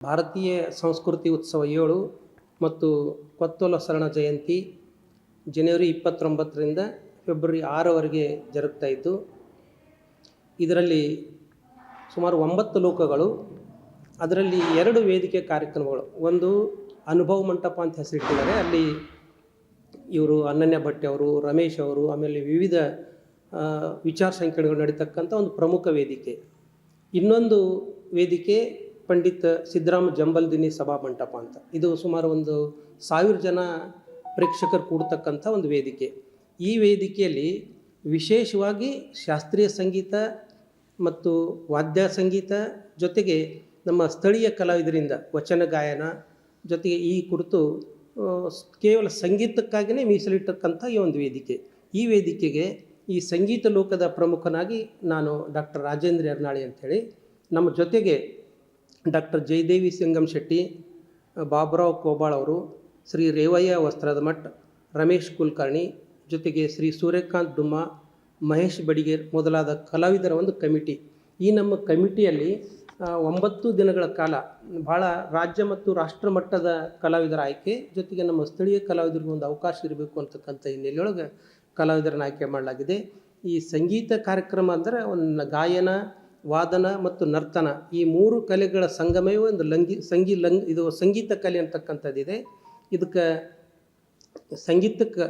ಭಾರತೀಯ ಸಂಸ್ಕೃತಿ ಉತ್ಸವ 7 ಮತ್ತು ಕೊತ್ತಲ ಶರಣ ಜಯಂತಿ ಜನವರಿ 29ರಿಂದ ಫೆಬ್ರವರಿ 6ರವರೆಗೆ ಜರುಗ್ತಾ ಇದ್ದು, ಇದರಲ್ಲಿ ಸುಮಾರು 9 ಲೋಕಗಳು, ಅದರಲ್ಲಿ 2 ವೇದಿಕೆ ಕಾರ್ಯಕ್ರಮಗಳು. ಒಂದು ಅನುಭವ ಮಂಟಪ ಅಂತ ಹೆಸರಿಟ್ಟಿದ್ದಾರೆ. ಅಲ್ಲಿ ಇವರು ಅನನ್ಯ ಭಟ್ ಅವರು, ರಮೇಶ್ ಅವರು, ಆಮೇಲೆ ವಿವಿಧ ವಿಚಾರ ಸಂಕಿರಣಗಳು ನಡೀತಕ್ಕಂಥ ಒಂದು ಪ್ರಮುಖ ವೇದಿಕೆ. ಇನ್ನೊಂದು ವೇದಿಕೆ ಪಂಡಿತ್ ಸಿದ್ದರಾಮ ಜಂಬಲ್ದಿನ್ನಿ ಸಭಾ ಮಂಟಪ ಅಂತ. ಇದು ಸುಮಾರು 1000 ಜನ ಪ್ರೇಕ್ಷಕರು ಕೂಡ್ತಕ್ಕಂಥ ಒಂದು ವೇದಿಕೆ. ಈ ವೇದಿಕೆಯಲ್ಲಿ ವಿಶೇಷವಾಗಿ ಶಾಸ್ತ್ರೀಯ ಸಂಗೀತ ಮತ್ತು ವಾದ್ಯ ಸಂಗೀತ ಜೊತೆಗೆ ನಮ್ಮ ಸ್ಥಳೀಯ ಕಲಾವಿದರಿಂದ ವಚನ ಗಾಯನ ಜೊತೆಗೆ ಈ ಕುರಿತು ಕೇವಲ ಸಂಗೀತಕ್ಕಾಗಿಯೇ ಮೀಸಲಿಟ್ಟಕ್ಕಂಥ ಈ ಒಂದು ವೇದಿಕೆ. ಈ ವೇದಿಕೆಗೆ ಈ ಸಂಗೀತ ಲೋಕದ ಪ್ರಮುಖನಾಗಿ ನಾನು ಡಾಕ್ಟರ್ ರಾಜೇಂದ್ರ ಯರ್ನಾಳಿ ಅಂಥೇಳಿ, ನಮ್ಮ ಜೊತೆಗೆ ಡಾಕ್ಟರ್ ಜಯದೇವಿ ಸಿಂಗಮ್ ಶೆಟ್ಟಿ, ಬಾಬುರಾವ್ ಕೋಬಾಳ್ ಅವರು, ಶ್ರೀ ರೇವಯ್ಯ ವಸ್ತ್ರದ ಮಠ್, ರಮೇಶ್ ಕುಲಕರ್ಣಿ, ಜೊತೆಗೆ ಶ್ರೀ ಸೂರ್ಯಕಾಂತ್ ಡುಮ್ಮ, ಮಹೇಶ್ ಬಡಿಗೇರ್ ಮೊದಲಾದ ಕಲಾವಿದರ ಒಂದು ಕಮಿಟಿ. ಈ ನಮ್ಮ ಕಮಿಟಿಯಲ್ಲಿ 9 ದಿನಗಳ ಕಾಲ ಭಾಳ ರಾಜ್ಯ ಮತ್ತು ರಾಷ್ಟ್ರ ಮಟ್ಟದ ಕಲಾವಿದರ ಆಯ್ಕೆ, ಜೊತೆಗೆ ನಮ್ಮ ಸ್ಥಳೀಯ ಕಲಾವಿದರಿಗೂ ಒಂದು ಅವಕಾಶ ಇರಬೇಕು ಅಂತಕ್ಕಂಥ ಹಿನ್ನೆಲೆಯೊಳಗೆ ಕಲಾವಿದರನ್ನು ಆಯ್ಕೆ ಮಾಡಲಾಗಿದೆ. ಈ ಸಂಗೀತ ಕಾರ್ಯಕ್ರಮ ಅಂದರೆ ಒಂದು ಗಾಯನ, ವಾದನ ಮತ್ತು ನರ್ತನ, ಈ 3 ಕಲೆಗಳ ಸಂಗಮವೇ ಒಂದು ಇದು ಸಂಗೀತ ಕಲೆ ಅಂತಕ್ಕಂಥದ್ದಿದೆ. ಇದಕ್ಕೆ ಸಂಗೀತಕ್ಕೆ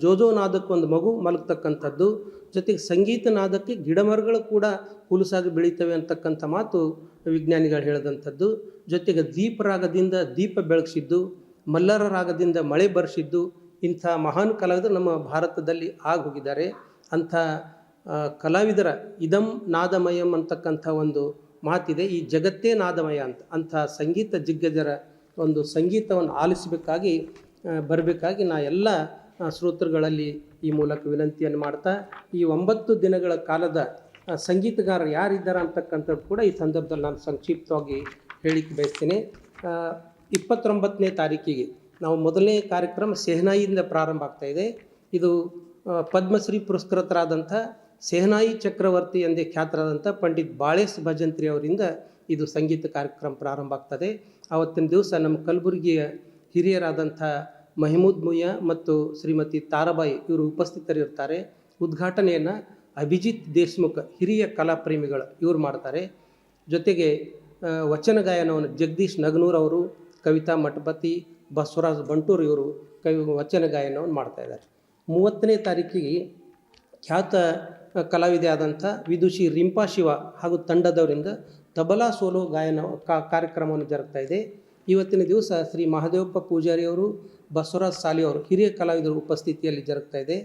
ಜೋಜೋ ನಾದಕ್ಕೆ ಒಂದು ಮಗು ಮಲಗ್ತಕ್ಕಂಥದ್ದು, ಜೊತೆಗೆ ಸಂಗೀತ ನಾದಕ್ಕೆ ಗಿಡಮರಗಳು ಕೂಡ ಹುಲುಸಾಗಿ ಬೆಳೀತವೆ ಅಂತಕ್ಕಂಥ ಮಾತು ವಿಜ್ಞಾನಿಗಳು ಹೇಳಿದಂಥದ್ದು. ಜೊತೆಗೆ ದೀಪರಾಗದಿಂದ ದೀಪ ಬೆಳಗಿಸಿದ್ದು, ಮಲ್ಲರ ರಾಗದಿಂದ ಮಳೆ ಬರೆಸಿದ್ದು, ಇಂಥ ಮಹಾನ್ ಕಲಾವಿದರು ನಮ್ಮ ಭಾರತದಲ್ಲಿ ಆಗಿ ಹೋಗಿದ್ದಾರೆ. ಅಂಥ ಕಲಾವಿದರ ಇದಂ ನಾದಮಯಂ ಅಂತಕ್ಕಂಥ ಒಂದು ಮಾತಿದೆ. ಈ ಜಗತ್ತೇ ನಾದಮಯ ಅಂತ. ಅಂಥ ಸಂಗೀತ ದಿಗ್ಗಜರ ಒಂದು ಸಂಗೀತವನ್ನು ಆಲಿಸಬೇಕಾಗಿ ಬರಬೇಕಾಗಿ ನಾ ಎಲ್ಲ ಶ್ರೋತೃಗಳಲ್ಲಿ ಈ ಮೂಲಕ ವಿನಂತಿಯನ್ನು ಮಾಡ್ತಾ, ಈ 9 ದಿನಗಳ ಕಾಲದ ಸಂಗೀತಗಾರರು ಯಾರಿದ್ದಾರೆ ಅಂತಕ್ಕಂಥದ್ದು ಕೂಡ ಈ ಸಂದರ್ಭದಲ್ಲಿ ನಾನು ಸಂಕ್ಷಿಪ್ತವಾಗಿ ಹೇಳಿಕ್ಕೆ ಬಯಸ್ತೇನೆ. 29ನೇ ತಾರೀಕಿಗೆ ನಾವು ಮೊದಲನೇ ಕಾರ್ಯಕ್ರಮ ಸೆಹನಾಯಿಯಿಂದ ಪ್ರಾರಂಭ ಆಗ್ತಾಯಿದೆ. ಇದು ಪದ್ಮಶ್ರೀ ಪುರಸ್ಕೃತರಾದಂಥ ಸೆಹನಾಯಿ ಚಕ್ರವರ್ತಿ ಎಂದೇ ಖ್ಯಾತರಾದಂಥ ಪಂಡಿತ್ ಬಾಳೇಶ್ ಭಜಂತ್ರಿ ಅವರಿಂದ ಇದು ಸಂಗೀತ ಕಾರ್ಯಕ್ರಮ ಪ್ರಾರಂಭ ಆಗ್ತದೆ. ಆವತ್ತಿನ ದಿವಸ ನಮ್ಮ ಕಲಬುರಗಿಯ ಹಿರಿಯರಾದಂಥ ಮಹಮೂದ್ ಮುಯ್ಯ ಮತ್ತು ಶ್ರೀಮತಿ ತಾರಾಬಾಯಿ ಇವರು ಉಪಸ್ಥಿತರಿರ್ತಾರೆ. ಉದ್ಘಾಟನೆಯನ್ನು ಅಭಿಜಿತ್ ದೇಶ್ಮುಖ್ ಹಿರಿಯ ಕಲಾಪ್ರೇಮಿಗಳು ಇವರು ಮಾಡ್ತಾರೆ. ಜೊತೆಗೆ ವಚನ ಗಾಯನವನ್ನು ಜಗದೀಶ್ ನಗನೂರ್ ಅವರು, ಕವಿತಾ ಮಠಪತಿ, ಬಸವರಾಜ್ ಬಂಟೂರ್ ಇವರು ವಚನ ಗಾಯನವನ್ನು ಮಾಡ್ತಾಯಿದ್ದಾರೆ. 30ನೇ ತಾರೀಕಿಗೆ ಖ್ಯಾತ ಕಲಾವಿದೆ ಆದಂಥ ವಿದುಷಿ ರಿಂಪಾ ಶಿವ ಹಾಗೂ ತಂಡದವರಿಂದ ತಬಲಾ ಸೋಲೋ ಗಾಯನ ಕಾರ್ಯಕ್ರಮವನ್ನು ಜರುಗ್ತಾ ಇದೆ. ಇವತ್ತಿನ ದಿವಸ ಶ್ರೀ ಮಹದೇವಪ್ಪ ಪೂಜಾರಿಯವರು, ಬಸವರಾಜ್ ಸಾಲಿ ಅವರು ಹಿರಿಯ ಕಲಾವಿದರು ಉಪಸ್ಥಿತಿಯಲ್ಲಿ ಜರುಗ್ತಾ ಇದೆ.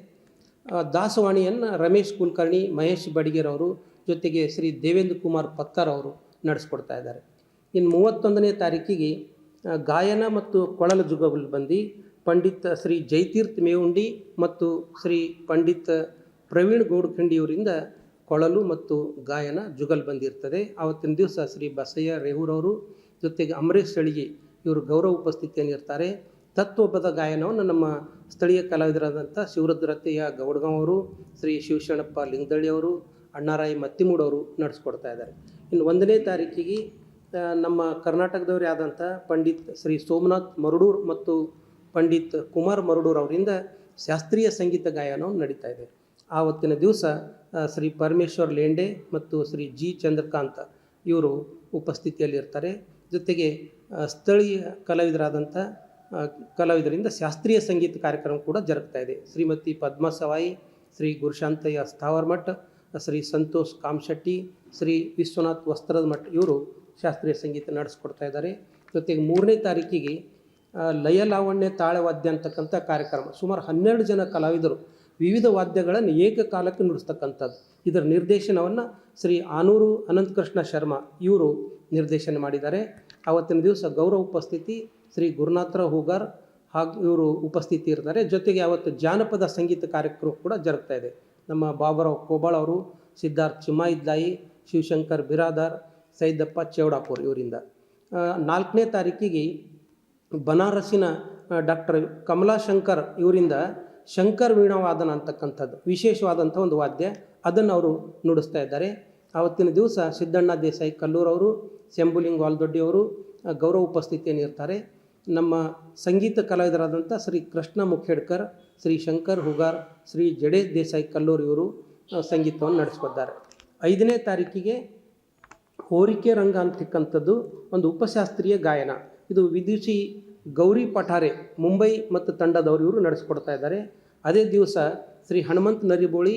ದಾಸವಾಣಿಯನ್ನು ರಮೇಶ್ ಕುಲಕರ್ಣಿ, ಮಹೇಶ್ ಬಡಿಗೇರ್ ಅವರು, ಜೊತೆಗೆ ಶ್ರೀ ದೇವೇಂದ್ರ ಕುಮಾರ್ ಪತ್ತಾರ್ ಅವರು ನಡೆಸ್ಕೊಡ್ತಾ ಇದ್ದಾರೆ. ಇನ್ನು 31ನೇ ತಾರೀಕಿಗೆ ಗಾಯನ ಮತ್ತು ಕೊಳಲು ಜುಗಲ್ಬಂದಿ ಪಂಡಿತ್ ಶ್ರೀ ಜಯತೀರ್ಥ ಮೇವುಂಡಿ ಮತ್ತು ಶ್ರೀ ಪಂಡಿತ್ ಪ್ರವೀಣ್ ಗೌಡಖಂಡಿಯವರಿಂದ ಕೊಳಲು ಮತ್ತು ಗಾಯನ ಜುಗಲ್ಬಂದಿ ಇರ್ತದೆ. ಆವತ್ತಿನ ದಿವಸ ಶ್ರೀ ಬಸಯ್ಯ ರೇವೂರವರು, ಜೊತೆಗೆ ಅಮರೇಶ್ ಸಳಿಗೆ ಇವರು ಗೌರವ ಉಪಸ್ಥಿತಿಯನ್ನು ಇರ್ತಾರೆ. ತತ್ವಪದ ಗಾಯನವನ್ನು ನಮ್ಮ ಸ್ಥಳೀಯ ಕಲಾವಿದರಾದಂಥ ಶಿವರುದ್ರತೆಯ ಗೌಡ್ಗಾಂವ್ ಅವರು, ಶ್ರೀ ಶಿವಶರಣಪ್ಪ ಲಿಂಗದಳ್ಳಿ ಅವರು, ಅಣ್ಣಾರಾಯಿ ಮತ್ತಿಮೂಡವರು ನಡೆಸ್ಕೊಡ್ತಾ ಇದ್ದಾರೆ. ಇನ್ನು 1ನೇ ತಾರೀಕಿಗೆ ನಮ್ಮ ಕರ್ನಾಟಕದವರೇ ಆದಂಥ ಪಂಡಿತ್ ಶ್ರೀ ಸೋಮನಾಥ್ ಮರುಡೂರ್ ಮತ್ತು ಪಂಡಿತ್ ಕುಮಾರ್ ಮರುಡೂರ್ ಅವರಿಂದ ಶಾಸ್ತ್ರೀಯ ಸಂಗೀತ ಗಾಯನವನ್ನು ನಡೀತಾ ಇದೆ. ಆವತ್ತಿನ ದಿವಸ ಶ್ರೀ ಪರಮೇಶ್ವರ್ ಲೇಂಡೆ ಮತ್ತು ಶ್ರೀ ಜಿ ಚಂದ್ರಕಾಂತ್ ಇವರು ಉಪಸ್ಥಿತಿಯಲ್ಲಿರ್ತಾರೆ. ಜೊತೆಗೆ ಸ್ಥಳೀಯ ಕಲಾವಿದರಿಂದ ಶಾಸ್ತ್ರೀಯ ಸಂಗೀತ ಕಾರ್ಯಕ್ರಮ ಕೂಡ ಜರುಗ್ತಾ ಇದೆ. ಶ್ರೀಮತಿ ಪದ್ಮಾ ಸವಾಯಿ, ಶ್ರೀ ಗುರುಶಾಂತಯ್ಯ ಸ್ಥಾವರ್ ಮಠ್, ಶ್ರೀ ಸಂತೋಷ್ ಕಾಮಶೆಟ್ಟಿ, ಶ್ರೀ ವಿಶ್ವನಾಥ್ ವಸ್ತ್ರದ ಮಠ್ ಇವರು ಶಾಸ್ತ್ರೀಯ ಸಂಗೀತ ನಡೆಸ್ಕೊಡ್ತಾ ಇದ್ದಾರೆ. ಜೊತೆಗೆ 3ನೇ ತಾರೀಕಿಗೆ ಲಯ ಲಾವಣ್ಯ ತಾಳವಾದ್ಯ ಅಂತಕ್ಕಂಥ ಕಾರ್ಯಕ್ರಮ. ಸುಮಾರು 12 ಜನ ಕಲಾವಿದರು ವಿವಿಧ ವಾದ್ಯಗಳನ್ನು ಏಕಕಾಲಕ್ಕೆ ನುಡಿಸ್ತಕ್ಕಂಥದ್ದು. ಇದರ ನಿರ್ದೇಶನವನ್ನು ಶ್ರೀ ಆನೂರು ಅನಂತಕೃಷ್ಣ ಶರ್ಮಾ ಇವರು ನಿರ್ದೇಶನ ಮಾಡಿದ್ದಾರೆ. ಆವತ್ತಿನ ದಿವಸ ಗೌರವ ಉಪಸ್ಥಿತಿ ಶ್ರೀ ಗುರುನಾಥರಾವ್ ಹೂಗಾರ್ ಹಾಗೂ ಇವರು ಉಪಸ್ಥಿತಿ ಇರ್ತಾರೆ. ಜೊತೆಗೆ ಅವತ್ತು ಜಾನಪದ ಸಂಗೀತ ಕಾರ್ಯಕ್ರಮ ಕೂಡ ಜರುಗ್ತಾ ಇದೆ. ನಮ್ಮ ಬಾಬುರಾವ್ ಕೋಬಾಳ್ ಅವರು, ಸಿದ್ಧಾರ್ಥ್ ಚಿಮ್ಮಾಯಿದ್ಲಾಯಿ, ಶಿವಶಂಕರ್ ಬಿರಾದಾರ್, ಸೈದಪ್ಪ ಚೌಡಾಪುರ್ ಇವರಿಂದ. 4ನೇ ತಾರೀಕಿಗೆ ಬನಾರಸಿನ ಡಾಕ್ಟರ್ ಕಮಲಾಶಂಕರ್ ಇವರಿಂದ ಶಂಕರ್ ವೀಣಾವಾದನ ಅಂತಕ್ಕಂಥದ್ದು ವಿಶೇಷವಾದಂಥ ಒಂದು ವಾದ್ಯ, ಅದನ್ನು ಅವರು ನುಡಿಸ್ತಾ ಇದ್ದಾರೆ. ಆವತ್ತಿನ ದಿವಸ ಸಿದ್ದಣ್ಣ ದೇಸಾಯಿ ಕಲ್ಲೂರವರು, ಶಂಭುಲಿಂಗ ವಾಲ್ದೊಡ್ಡಿಯವರು, ಗೌರವ ಉಪಸ್ಥಿತಿಯನ್ನು ಇರ್ತಾರೆ. ನಮ್ಮ ಸಂಗೀತ ಕಲಾವಿದರಾದಂಥ ಶ್ರೀ ಕೃಷ್ಣ ಮುಖೇಡ್ಕರ್, ಶ್ರೀ ಶಂಕರ್ ಹುಗಾರ್, ಶ್ರೀ ಜಡೇ ದೇಸಾಯಿ ಕಲ್ಲೂರ್ ಇವರು ಸಂಗೀತವನ್ನು ನಡೆಸ್ಕೊದ್ದಾರೆ. 5ನೇ ತಾರೀಕಿಗೆ ಹೋರಿಕೆ ರಂಗ ಅಂತಕ್ಕಂಥದ್ದು ಒಂದು ಉಪಶಾಸ್ತ್ರೀಯ ಗಾಯನ. ಇದು ವಿದುಷಿ ಗೌರಿ ಪಠಾರೆ ಮುಂಬೈ ಮತ್ತು ತಂಡದವರು ಇವರು ನಡೆಸ್ಕೊಡ್ತಾ ಇದ್ದಾರೆ. ಅದೇ ದಿವಸ ಶ್ರೀ ಹನುಮಂತ್ ನರಿಬೋಳಿ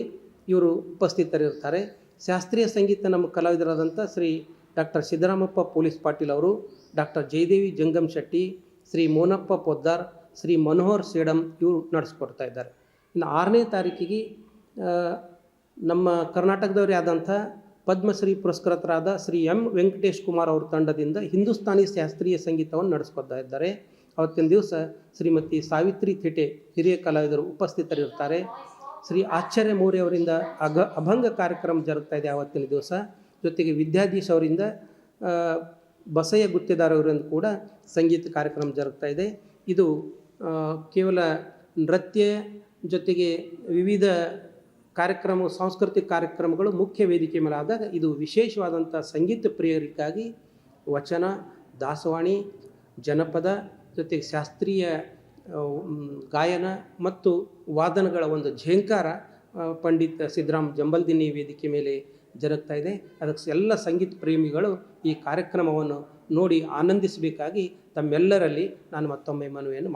ಇವರು ಉಪಸ್ಥಿತರಿರ್ತಾರೆ. ಶಾಸ್ತ್ರೀಯ ಸಂಗೀತ ನಮ್ಮ ಕಲಾವಿದರಾದಂಥ ಶ್ರೀ ಡಾಕ್ಟರ್ ಸಿದ್ದರಾಮಪ್ಪ ಪೊಲೀಸ್ ಪಾಟೀಲ್ ಅವರು, ಡಾಕ್ಟರ್ ಜಯದೇವಿ ಜಂಗಮ್ ಶೆಟ್ಟಿ, ಶ್ರೀ ಮೋನಪ್ಪ ಪೊದ್ದಾರ್, ಶ್ರೀ ಮನೋಹರ್ ಸೇಡಂ ಇವರು ನಡೆಸ್ಕೊಡ್ತಾ ಇದ್ದಾರೆ. ಇನ್ನು 6ನೇ ತಾರೀಕಿಗೆ ನಮ್ಮ ಕರ್ನಾಟಕದವರೇ ಆದಂಥ ಪದ್ಮಶ್ರೀ ಪುರಸ್ಕೃತರಾದ ಶ್ರೀ ಎಂ ವೆಂಕಟೇಶ್ ಕುಮಾರ್ ಅವ್ರ ತಂಡದಿಂದ ಹಿಂದೂಸ್ತಾನಿ ಶಾಸ್ತ್ರೀಯ ಸಂಗೀತವನ್ನು ನಡೆಸ್ಕೊಡ್ತಾ ಇದ್ದಾರೆ. ಅವತ್ತಿನ ದಿವಸ ಶ್ರೀಮತಿ ಸಾವಿತ್ರಿ ಥಿಟೆ ಹಿರಿಯ ಕಲಾವಿದರು ಉಪಸ್ಥಿತರಿರ್ತಾರೆ. ಶ್ರೀ ಆಚಾರ್ಯ ಮೌರ್ಯ ಅವರಿಂದ ಅಭಂಗ ಕಾರ್ಯಕ್ರಮ ಜರುಗ್ತಾ ಇದೆ ಆವತ್ತಿನ ದಿವಸ. ಜೊತೆಗೆ ವಿದ್ಯಾಧೀಶ್ ಅವರಿಂದ ಬಸಯ್ಯ ಗುತ್ತೇದಾರ್ ಅವರಿಂದ ಕೂಡ ಸಂಗೀತ ಕಾರ್ಯಕ್ರಮ ಜರುಗ್ತಾ ಇದೆ. ಇದು ಕೇವಲ ನೃತ್ಯ ಜೊತೆಗೆ ವಿವಿಧ ಕಾರ್ಯಕ್ರಮ, ಸಾಂಸ್ಕೃತಿಕ ಕಾರ್ಯಕ್ರಮಗಳು ಮುಖ್ಯ ವೇದಿಕೆ ಮೇಲೆ ಆದಾಗ ಇದು ವಿಶೇಷವಾದಂಥ ಸಂಗೀತ ಪ್ರಿಯರಿಗಾಗಿ ವಚನ, ದಾಸವಾಣಿ, ಜನಪದ ಜೊತೆಗೆ ಶಾಸ್ತ್ರೀಯ ಗಾಯನ ಮತ್ತು ವಾದನಗಳ ಒಂದು ಝೇಂಕಾರ ಪಂಡಿತ್ ಸಿದ್ದರಾಮ್ ಜಂಬಲ್ದಿನ್ನಿ ವೇದಿಕೆ ಮೇಲೆ ಜರುಗ್ತಾ ಇದೆ. ಅದಕ್ಕೆ ಎಲ್ಲ ಸಂಗೀತ ಪ್ರೇಮಿಗಳು ಈ ಕಾರ್ಯಕ್ರಮವನ್ನು ನೋಡಿ ಆನಂದಿಸಬೇಕಾಗಿ ತಮ್ಮೆಲ್ಲರಲ್ಲಿ ನಾನು ಮತ್ತೊಮ್ಮೆ ಮನವಿಯನ್ನು ಮಾಡ್ತೀನಿ.